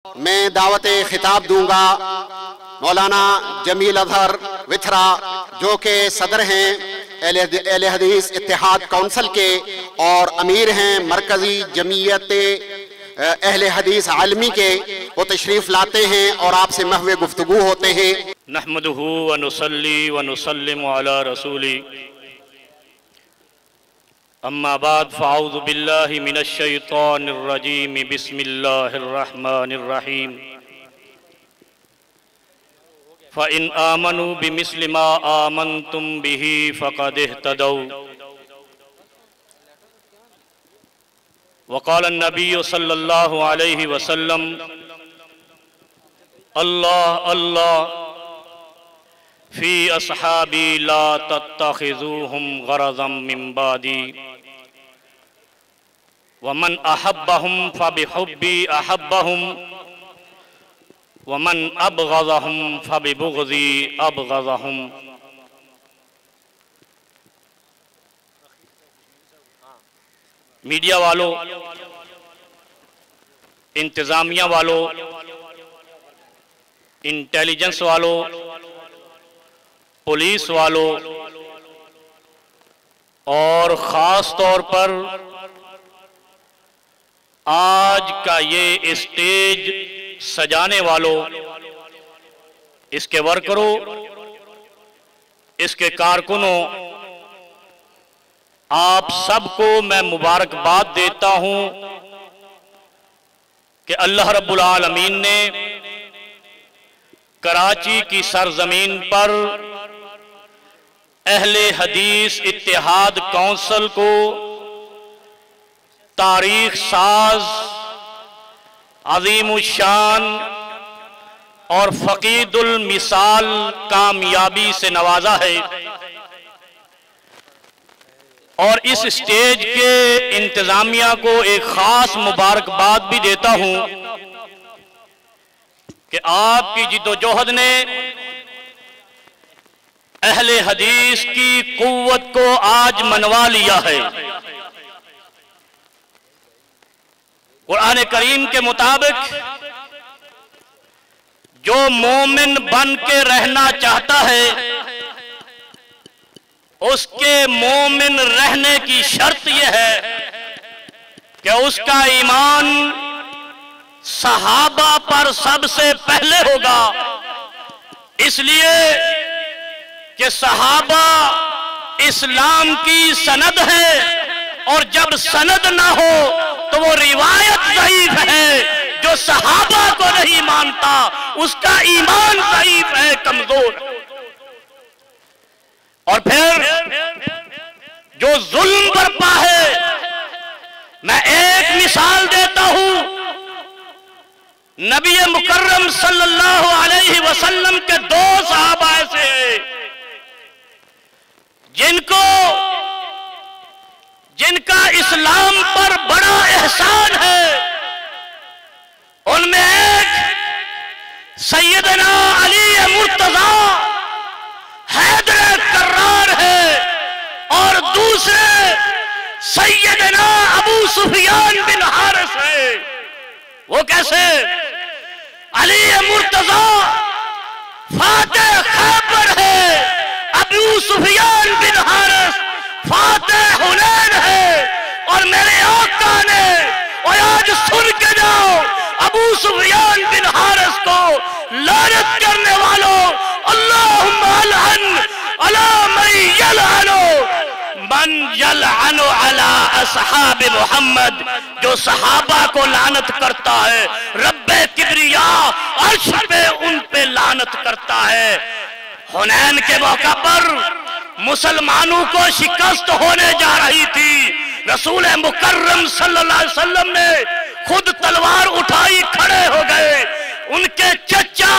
मैं दावत खिताब दूंगा मौलाना जमील अजहर विथरा, जो कि सदर हैं अहले हदीस इत्तेहाद काउंसिल के और अमीर हैं मरकजी जमीयत अहले हदीस आलमी के। वो तशरीफ लाते हैं और आपसे महवे गुफ्तगू होते हैं। नहमदुहु व नुसल्ली व नुसल्लिमु अला रसूली, अम्मा बाद फ़अऊज़ु बिल्लाहि मिनश शैतानिर रजीम, बिस्मिल्लाहिर रहमानिर रहीम। फ़इन आमनू बिमिस्लि मा आमनतुम बिही फ़क़द इह्तदौ। वक़ाल अन्नबिय्यु सल्लल्लाहु अलैहि वसल्लम, अल्लाह अल्लाह फ़ी अस्हाबी ला तत्तख़िज़ूहुम गरज़म मिन बादी, वमन अहब्बहुम फ़बिहुब्बी अहब्बहुम, वमन अबग़ज़हुम फ़बिबुग़ज़ी अबग़ज़हुम। मीडिया वालों, इंतज़ामिया वालों, इंटेलिजेंस वालों, पुलिस वालों और ख़ास तौर पर आज का ये स्टेज सजाने वालों, इसके वर्करों, इसके कारकुनों, आप सबको मैं मुबारकबाद देता हूं कि अल्लाह रब्बुल आलमीन ने कराची की सरजमीन पर अहले हदीस इत्तेहाद काउंसिल को तारीख साज, अज़ीमुश्शान और फ़क़ीदुल मिसाल कामयाबी से नवाजा है। और इस स्टेज के इंतजामिया को एक खास मुबारकबाद भी देता हूं कि आपकी जिद्दोजहद ने अहले हदीस की कुव्वत को आज मनवा लिया है। कुरान करीम के मुताबिक जो मोमिन बन के रहना चाहता है, उसके मोमिन रहने की शर्त यह है कि उसका ईमान सहाबा पर सबसे पहले होगा, इसलिए कि सहाबा इस्लाम की सनद है और जब सनद ना हो तो वो रिवायत ज़ईफ है। जो सहाबा को नहीं मानता उसका ईमान ज़ईफ है, कमजोर। और फिर जो जुल्म बरपा है, मैं एक मिसाल देता हूं। नबी मुकर्रम सल्लल्लाहु अलैहि वसल्लम के दो सहाबा ऐसे हैं जिनका इस्लाम पर बड़ा एहसान है। उनमें एक सैयदना अली मुर्तज़ा हैदर कर्रार है और दूसरे सैयदना अबू सुफियान बिन हारिस है। वो कैसे? अली मुर्तज़ा फातिह खैबर है, अबू सुफियान बिन हारिस फातिह हुनैन है। और मेरे आका ने, और आज सुन के जाओ, अबू सुफियान बिन हारिस को लानत करने वालों, अल्लाहुम्मा अलअन अला मन यलअनु अला असहाब मोहम्मद, जो सहाबा को लानत करता है, रब्बे किब्रिया अर्श पे उन पे लानत करता है। हुनैन के मौका पर मुसलमानों को शिकस्त होने जा रही थी। रसूल मुकर्रम सल्लल्लाहु अलैहि वसल्लम ने खुद तलवार उठाई, खड़े हो गए। उनके चचा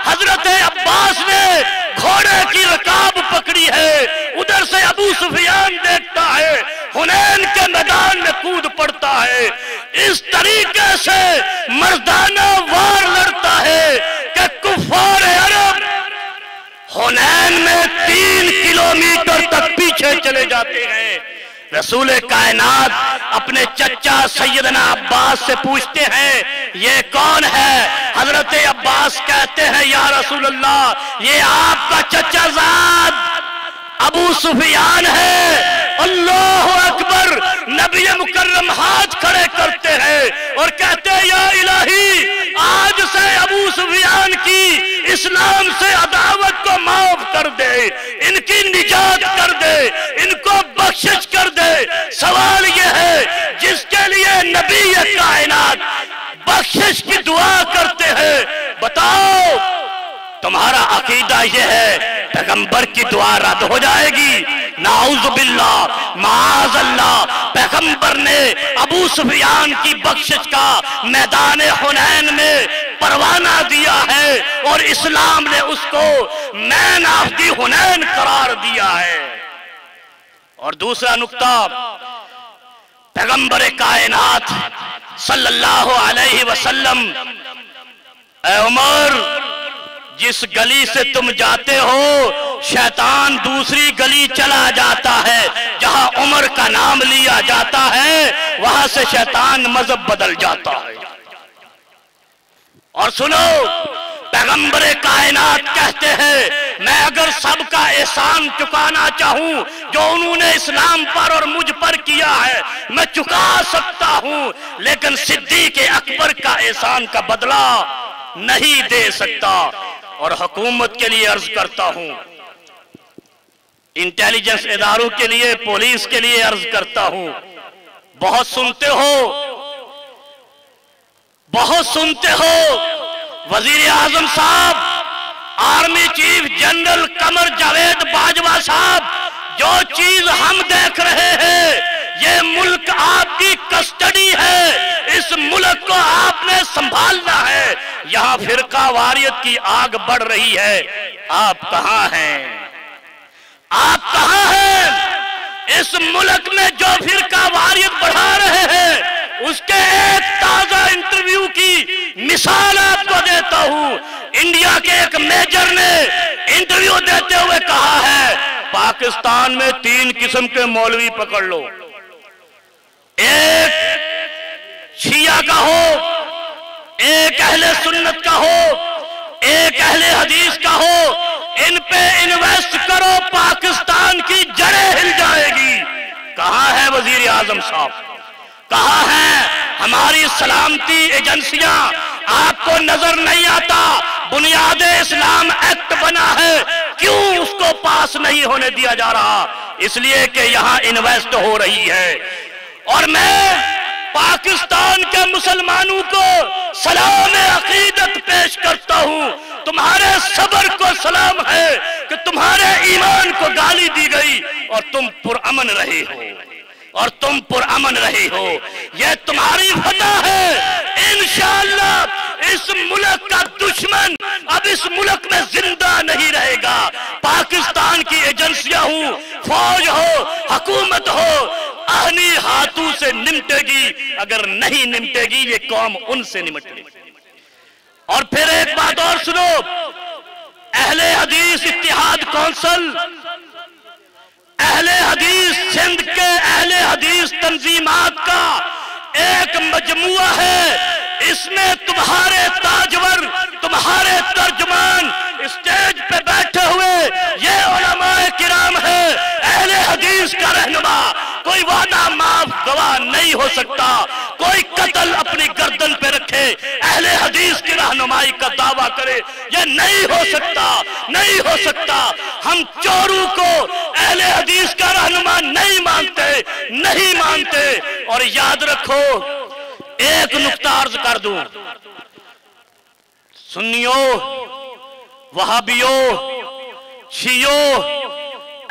हजरत अब्बास ने घोड़े की रकाब पकड़ी है। उधर से अबू सुफियान देखता है, हुनैन के मैदान में कूद पड़ता है। इस तरीके से मर्दाना वार लड़ता है कि कुफार अरब हुनैन में 3 किलोमीटर तक पीछे चले जाते हैं। रसूल कायनात अपने चचा सैयदना अब्बास से पूछते हैं ये कौन है। हजरत अब्बास कहते हैं या रसूल अल्लाह ये आपका चचा ज़ाद अबू सुफियान है। अल्लाहु अकबर। नबी मुकर्रम हाथ खड़े करते हैं और कहते हैं या इलाही आज से अबू सुफियान की इस्लाम से अदावत को माफ कर दे, इनकी निजात कर दे, इनको बख्शिश कर दे। सवाल यह है जिसके लिए नबी कायनात बख्शिश की दुआ करते हैं, बताओ तुम्हारा अकीदा यह है पैगंबर की दुआ रद्द हो जाएगी? नाउज़ बिल्लाह माअज़ल्लाह। पैगंबर ने अबू सुफियान की बख्शिश का मैदान हुनैन में परवाना दिया है और इस्लाम ने उसको मैन ऑफ दी हुनैन करार दिया है। और दूसरा नुक्ता, पैगंबर कायनात सल्लल्लाहु अलैहि वसल्लम, ऐ उमर जिस गली से तुम जाते हो शैतान दूसरी गली चला जाता है, जहां उमर का नाम लिया जाता है वहां से शैतान मजहब बदल जाता है। और सुनो, पैगंबर कायनात कहते हैं मैं अगर सबका एहसान चुकाना चाहूं जो उन्होंने इस्लाम पर और मुझ पर किया है मैं चुका सकता हूं, लेकिन सिद्दीक अकबर का एहसान का बदला नहीं दे सकता। और हुकूमत के लिए अर्ज करता हूं, इंटेलिजेंस इदारों के लिए, पुलिस के लिए अर्ज करता हूं, बहुत सुनते हो वजीर आजम साहब, army chief general Qamar Javed Bajwa साहब, जो चीज हम देख रहे हैं ये मुल्क आपकी कस्टडी है, इस मुल्क को आपने संभालना है। यहां फिरका वारियत की आग बढ़ रही है, आप कहां हैं? आप कहां हैं? इस मुल्क में जो फिरका वारियत बढ़ा रहे हैं उसके एक ताजा इंटरव्यू की मिसाल आपको देता हूं। इंडिया के एक मेजर ने इंटरव्यू देते हुए कहा है पाकिस्तान में 3 किस्म के मौलवी पकड़ लो, एक शिया का हो, एक अहले सुन्नत का हो, एक अहले हदीस का हो, इन पे इन्वेस्ट करो पाकिस्तान की जड़ें हिल जाएगी। कहां है वजीर आजम साहब? कहां है हमारी सलामती एजेंसियां? आपको नजर नहीं आता बुनियादे इस्लाम एक्ट बना है, क्यों उसको पास नहीं होने दिया जा रहा? इसलिए कि यहां इन्वेस्ट हो रही है। और मैं पाकिस्तान के मुसलमानों को सलाम अकीदत पेश करता हूं, तुम्हारे सब्र को सलाम है कि तुम्हारे ईमान को गाली दी गई और तुम पुरअमन रहे हो, और तुम पुरअमन रहे हो। यह तुम्हारी फतह है। इंशाअल्लाह इस मुल्क का दुश्मन अब इस मुल्क में जिंदा नहीं रहेगा। पाकिस्तान की एजेंसियां हो, फौज हो, हुकूमत हो, आहनी हाथों से निमटेगी, अगर नहीं निमटेगी ये कौम उनसे निमटेगी। और फिर एक बात और सुनो, अहले हदीस इत्तिहाद कौंसिल, अहले हदीस सिंध के अहले हदीस तंजीमात का एक मजमुआ है, इसमें तुम्हारे ताजवर, तुम्हारे तर्जमान स्टेज पे बैठे हुए ये उलमाए किराम है, अहले हदीस का रहनुमा। कोई वादा माफ गवाह नहीं हो सकता, कोई कत्ल अपनी गर्दन पे रखे अहले हदीस की रहनुमाई का दावा करे, ये नहीं हो सकता, नहीं हो सकता। हम चोरों को अहले हदीस का रहनुमा नहीं मानते, नहीं मानते। और याद रखो, एक नुक्ता अर्ज कर दूं, सुन्नियों, वहाबियों, शियों,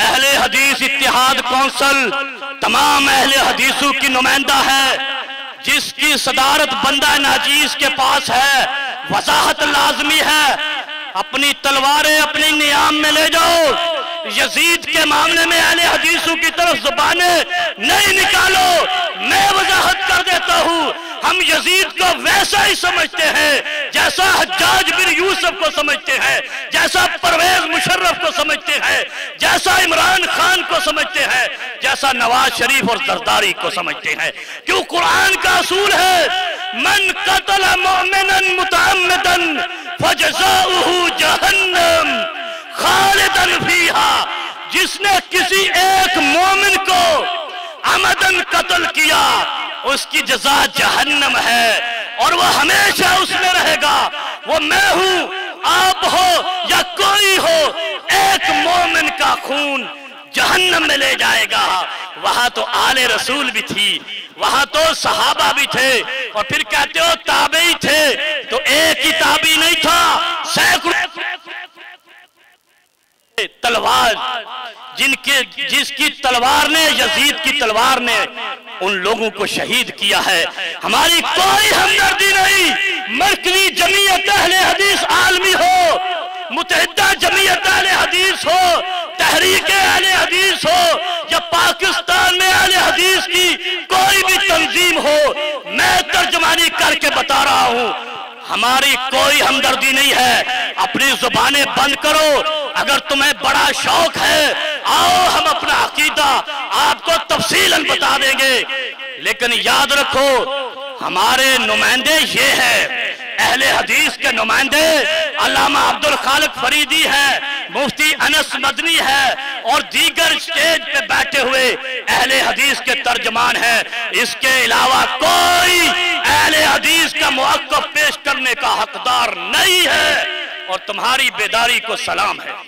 अहले हदीस इत्तिहाद कौंसिल तमाम अहले हदीसों की नुमाइंदा है, जिसकी सदारत बंदा नाजीज के पास है। वजाहत लाजमी है, अपनी तलवारें अपनी नियाम में ले जाओ। यजीद के मामले में अहले हदीसों की तरफ जुबानें नहीं निकालो। मैं वजाहत कर देता हूं, हम यजीद को वैसा ही समझते हैं जैसा हज्जाज ताज बिन यूसुफ को समझते हैं, जैसा परवेज मुशर्रफ को समझते हैं, जैसा इमरान खान को समझते हैं, जैसा नवाज शरीफ और जरदारी को समझते हैं। क्यों? कुरान का असूल है, मन कतल मुमिनन मुतअम्मिदन फजज़ाउहु जहन्नम खालिदन फीहा। जिसने किसी एक मोमिन को अमदन कत्ल किया उसकी जजा जहन्नम है और वह हमेशा उसमें रहेगा। वो मैं हूं, आप हो या कोई हो, एक मोमिन का खून जहन्नम में ले जाएगा। वहां तो आले रसूल भी थी, वहां तो सहाबा भी थे, और फिर कहते हो ताबई थे, तो एक ही ताबी नहीं था, सैकड़ों तलवार जिसकी तलवार ने, यजीद की तलवार ने उन लोगों को शहीद किया है। हमारी कोई हमदर्दी नहीं। मरकजी जमीयत अहले हदीस आलमी हो, मुत्तहिदा जमीयत अहले हदीस हो, तहरीक अहले हदीस हो, या पाकिस्तान में अहले हदीस की कोई भी तंजीम हो, मैं तर्जमानी करके बता रहा हूं, हमारी कोई हमदर्दी नहीं है। अपनी जुबानें बंद करो। अगर तुम्हें बड़ा शौक है, आओ हम अपना अकीदा आपको तफसीलन बता देंगे, लेकिन याद रखो हमारे नुमाइंदे ये हैं। अहले हदीस के नुमाइंदे अल्लामा अब्दुल खालिक फरीदी है, मुफ्ती अनस मदनी है, और दीगर स्टेज पे बैठे हुए अहले हदीस के तर्जमान हैं। इसके अलावा कोई अहले हदीस का मुअक्कफ पेश करने का हकदार नहीं है, और तुम्हारी बेदारी को सलाम है।